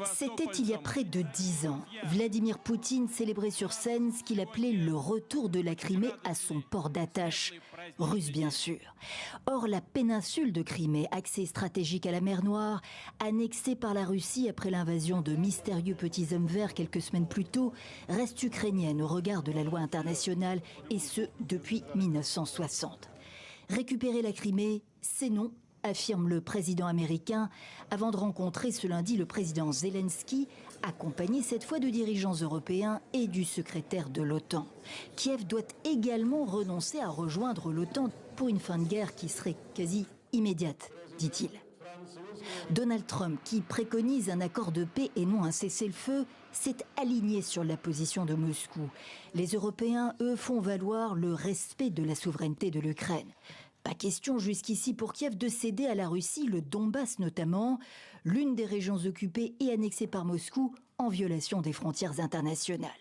C'était il y a près de 10 ans. Vladimir Poutine célébrait sur scène ce qu'il appelait le retour de la Crimée à son port d'attache, russe bien sûr. Or, la péninsule de Crimée, accès stratégique à la mer Noire, annexée par la Russie après l'invasion de mystérieux petits hommes verts quelques semaines plus tôt, reste ukrainienne au regard de la loi internationale, et ce depuis 1960. Récupérer la Crimée, c'est non, affirme le président américain, avant de rencontrer ce lundi le président Zelensky, accompagné cette fois de dirigeants européens et du secrétaire de l'OTAN. Kiev doit également renoncer à rejoindre l'OTAN pour une fin de guerre qui serait quasi immédiate, dit-il. Donald Trump, qui préconise un accord de paix et non un cessez-le-feu, s'est aligné sur la position de Moscou. Les Européens, eux, font valoir le respect de la souveraineté de l'Ukraine. Pas question jusqu'ici pour Kiev de céder à la Russie, le Donbass notamment, l'une des régions occupées et annexées par Moscou en violation des frontières internationales.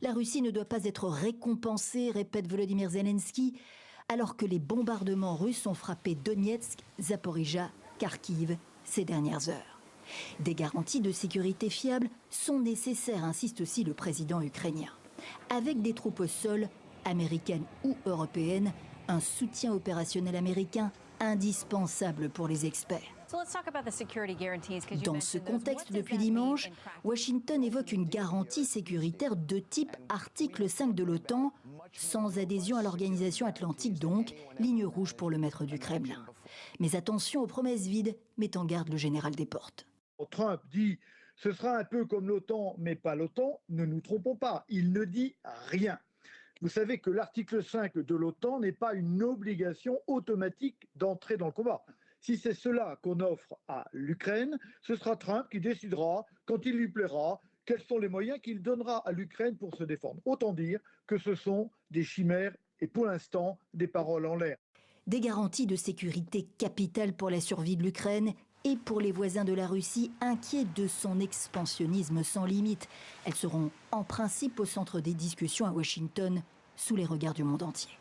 La Russie ne doit pas être récompensée, répète Volodymyr Zelensky, alors que les bombardements russes ont frappé Donetsk, Zaporijjia, Kharkiv ces dernières heures. Des garanties de sécurité fiables sont nécessaires, insiste aussi le président ukrainien. Avec des troupes au sol, américaines ou européennes, un soutien opérationnel américain indispensable pour les experts. Dans ce contexte, depuis dimanche, Washington évoque une garantie sécuritaire de type article 5 de l'OTAN, sans adhésion à l'organisation atlantique donc, ligne rouge pour le maître du Kremlin. Mais attention aux promesses vides, met en garde le général Desportes. Trump dit « ce sera un peu comme l'OTAN, mais pas l'OTAN », ne nous trompons pas, il ne dit rien. Vous savez que l'article 5 de l'OTAN n'est pas une obligation automatique d'entrer dans le combat. Si c'est cela qu'on offre à l'Ukraine, ce sera Trump qui décidera, quand il lui plaira, quels sont les moyens qu'il donnera à l'Ukraine pour se défendre. Autant dire que ce sont des chimères et pour l'instant des paroles en l'air. Des garanties de sécurité capitales pour la survie de l'Ukraine et pour les voisins de la Russie inquiets de son expansionnisme sans limite. Elles seront en principe au centre des discussions à Washington, sous les regards du monde entier.